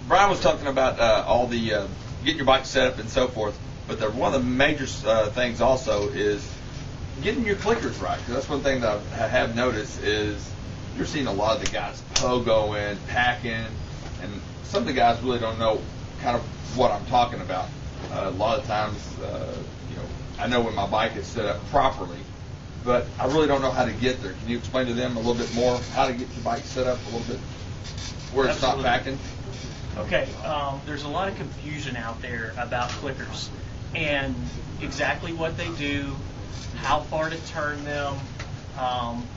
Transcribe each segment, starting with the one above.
Brian was talking about all the getting your bike set up and so forth, but one of the major things also is getting your clickers right. Because that's one thing that I have noticed is you're seeing a lot of the guys pogoing, packing, and some of the guys really don't know kind of what I'm talking about. A lot of times, I know when my bike is set up properly, but I really don't know how to get there. Can you explain to them a little bit more how to get your bike set up a little bit where it's not packing? Okay, there's a lot of confusion out there about clickers and exactly what they do, how far to turn them,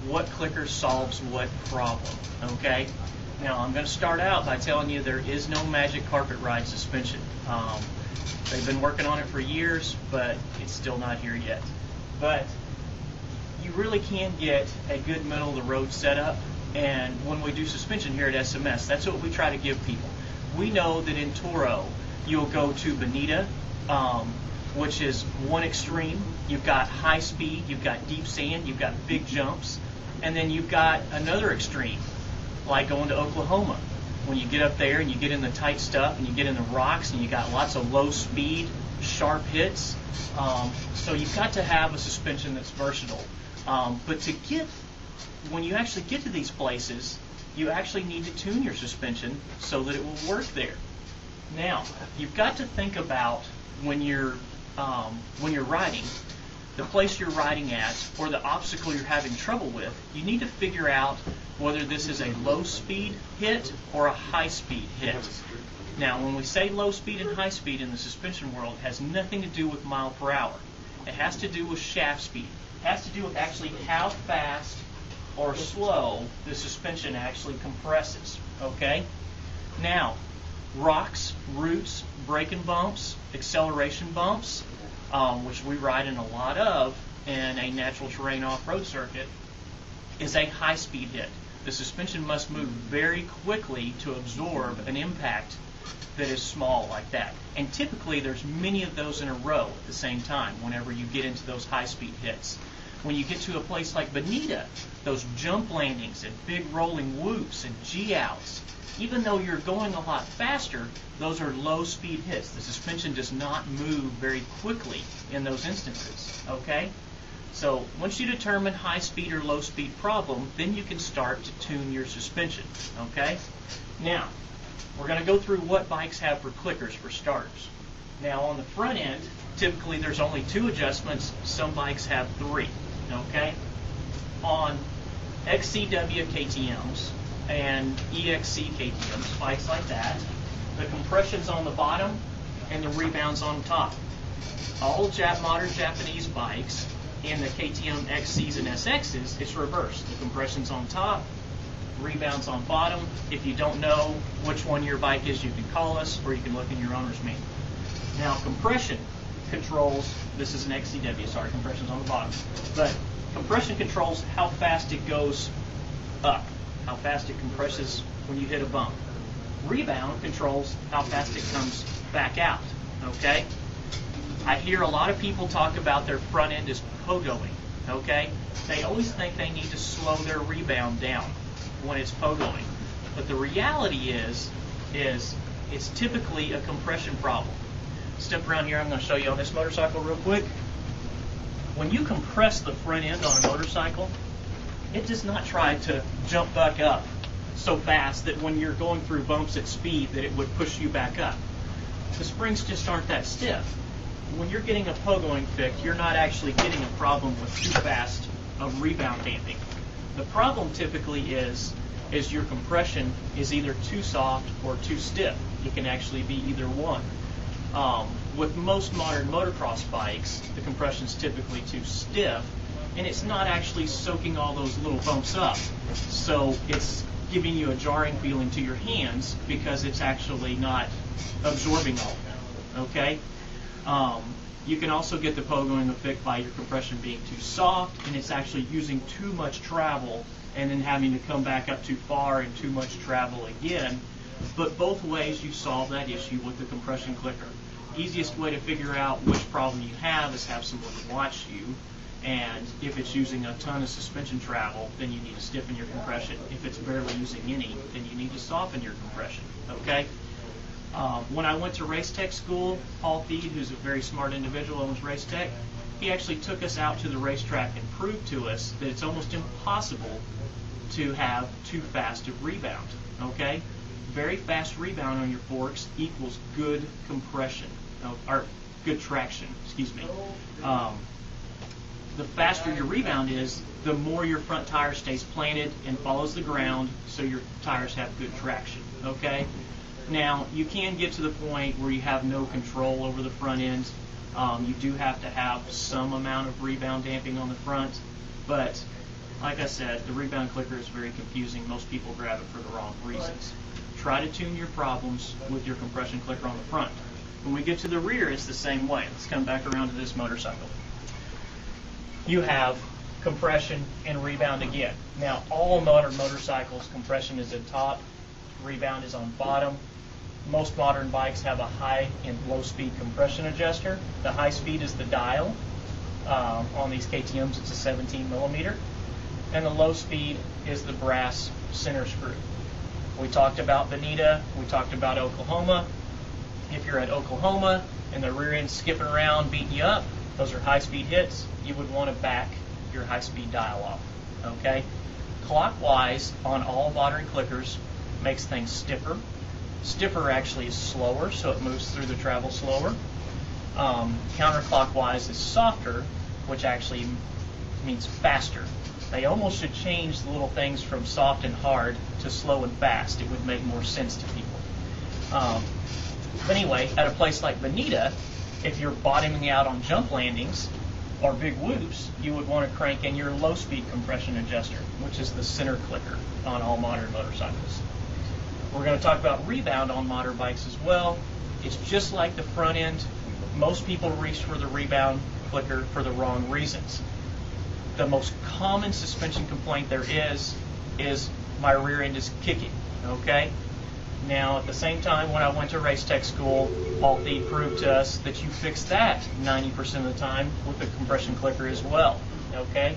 what clicker solves what problem, okay? Now, I'm going to start out by telling you there is no magic carpet ride suspension. They've been working on it for years, but it's still not here yet. But you really can get a good middle-of-the-road setup, and when we do suspension here at SMS, that's what we try to give people. We know that in Toro, you'll go to Bonita, which is one extreme. You've got high speed, you've got deep sand, you've got big jumps, and then you've got another extreme, like going to Oklahoma. When you get up there and you get in the tight stuff and you get in the rocks and you got lots of low speed, sharp hits. So you've got to have a suspension that's versatile. But when you actually get to these places, you actually need to tune your suspension so that it will work there. Now, you've got to think about when you're riding, the place you're riding at or the obstacle you're having trouble with, you need to figure out whether this is a low speed hit or a high speed hit. Now, when we say low speed and high speed in the suspension world, it has nothing to do with mile per hour. It has to do with shaft speed. It has to do with actually how fast or slow the suspension actually compresses, okay? Now, rocks, roots, braking bumps, acceleration bumps, which we ride in a lot of in a natural terrain off-road circuit, is a high-speed hit. The suspension must move very quickly to absorb an impact that is small like that. And typically there's many of those in a row at the same time whenever you get into those high-speed hits. When you get to a place like Bonita, those jump landings and big rolling whoops and G-outs, even though you're going a lot faster, those are low-speed hits. The suspension does not move very quickly in those instances, okay? So once you determine high-speed or low-speed problem, then you can start to tune your suspension, okay? Now, we're going to go through what bikes have for clickers for starters. Now, on the front end, typically there's only 2 adjustments. Some bikes have 3, okay? On XCW KTMs and EXC KTMs, bikes like that, the compression's on the bottom and the rebound's on top. All modern Japanese bikes in the KTM XCs and SXs, it's reversed. The compression's on top, rebounds on bottom. If you don't know which one your bike is, you can call us or you can look in your owner's manual. Now, compression controls, this is an XCW, sorry, compression's on the bottom, but compression controls how fast it goes up, how fast it compresses when you hit a bump. Rebound controls how fast it comes back out, okay? I hear a lot of people talk about their front end as pogoing, okay? They always think they need to slow their rebound down when it's pogoing. But the reality is it's typically a compression problem. Step around here, I'm going to show you on this motorcycle real quick. When you compress the front end on a motorcycle, it does not try to jump back up so fast that when you're going through bumps at speed that it would push you back up. The springs just aren't that stiff. When you're getting a pogoing fix, you're not actually getting a problem with too fast of rebound damping. The problem typically is your compression is either too soft or too stiff. It can actually be either one. With most modern motocross bikes, the compression is typically too stiff, and it's not actually soaking all those little bumps up. So it's giving you a jarring feeling to your hands because it's actually not absorbing all of them, okay? You can also get the pogoing effect by your compression being too soft, and it's actually using too much travel and then having to come back up too far and too much travel again. But both ways you solve that issue with the compression clicker. Easiest way to figure out which problem you have is have someone watch you, and if it's using a ton of suspension travel, then you need to stiffen your compression. If it's barely using any, then you need to soften your compression, okay? When I went to race tech school, Paul Feed, who's a very smart individual and was race tech, he actually took us out to the racetrack and proved to us that it's almost impossible to have too fast a rebound. Okay? Very fast rebound on your forks equals good compression, or good traction, excuse me. The faster your rebound is, the more your front tire stays planted and follows the ground, so your tires have good traction. Okay? Now, you can get to the point where you have no control over the front end. You do have to have some amount of rebound damping on the front, but like I said, the rebound clicker is very confusing. Most people grab it for the wrong reasons. Try to tune your problems with your compression clicker on the front. When we get to the rear, it's the same way. Let's come back around to this motorcycle. You have compression and rebound again. Now, all modern motorcycles, compression is at top, rebound is on bottom. Most modern bikes have a high and low speed compression adjuster. The high speed is the dial. On these KTMs, it's a 17 millimeter. And the low speed is the brass center screw. We talked about Bonita, we talked about Oklahoma. If you're at Oklahoma and the rear end's skipping around, beating you up, those are high-speed hits. You would want to back your high-speed dial off. Okay? Clockwise on all modern clickers makes things stiffer. Stiffer actually is slower, so it moves through the travel slower. Counterclockwise is softer, which actually means faster. They almost should change the little things from soft and hard to slow and fast. It would make more sense to people. But anyway, at a place like Bonita, if you're bottoming out on jump landings or big whoops, you would want to crank in your low-speed compression adjuster, which is the center clicker on all modern motorcycles. We're going to talk about rebound on modern bikes as well. It's just like the front end. Most people reach for the rebound clicker for the wrong reasons. The most common suspension complaint there is my rear end is kicking. Okay? Now, at the same time, when I went to race tech school, Paul Feed proved to us that you fix that 90% of the time with the compression clicker as well. Okay?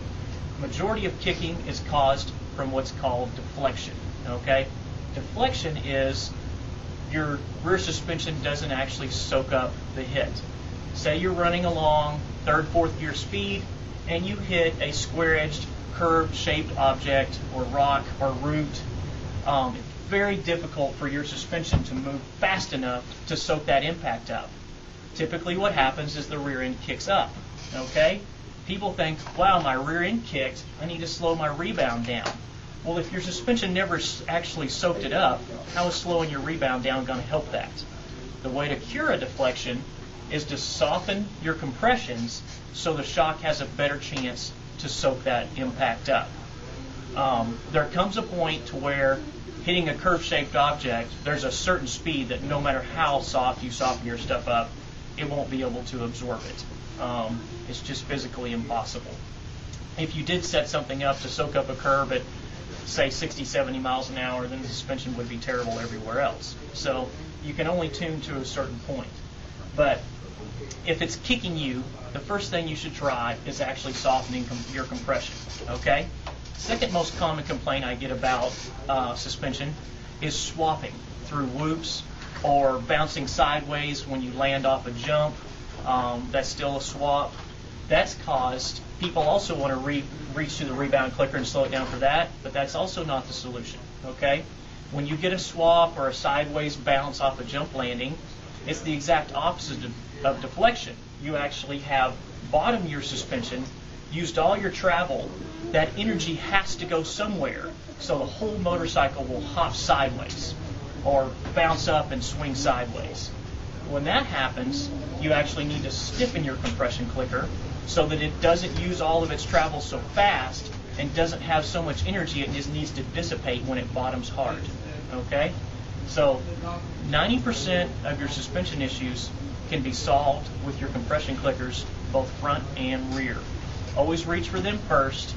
Majority of kicking is caused from what's called deflection. Okay? Deflection is your rear suspension doesn't actually soak up the hit. Say you're running along third, fourth gear speed, and you hit a square-edged, curved-shaped object or rock or root. It's very difficult for your suspension to move fast enough to soak that impact up. Typically what happens is the rear end kicks up. Okay? People think, wow, my rear end kicked, I need to slow my rebound down. Well, if your suspension never actually soaked it up, how is slowing your rebound down going to help that? The way to cure a deflection is to soften your compressions so the shock has a better chance to soak that impact up. There comes a point to where hitting a curve-shaped object, there's a certain speed that no matter how soft you soften your stuff up, it won't be able to absorb it. It's just physically impossible. If you did set something up to soak up a curve at, say, 60, 70 miles an hour, then the suspension would be terrible everywhere else. So you can only tune to a certain point. But if it's kicking you, the first thing you should try is actually softening your compression. Okay? Second most common complaint I get about suspension is swapping through whoops or bouncing sideways when you land off a jump. That's still a swap. That's caused, people also want to reach to the rebound clicker and slow it down for that, but that's also not the solution. Okay? When you get a swap or a sideways bounce off a jump landing, it's the exact opposite of deflection. You actually have bottomed your suspension, used all your travel. That energy has to go somewhere, so the whole motorcycle will hop sideways or bounce up and swing sideways. When that happens, you actually need to stiffen your compression clicker so that it doesn't use all of its travel so fast and doesn't have so much energy it just needs to dissipate when it bottoms hard. Okay? So 90% of your suspension issues can be solved with your compression clickers, both front and rear. Always reach for them first,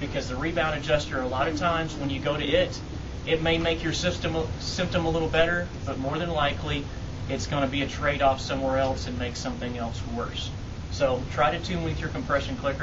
because the rebound adjuster, a lot of times when you go to it, it may make your symptom a little better, but more than likely it's going to be a trade-off somewhere else and make something else worse. So try to tune with your compression clicker.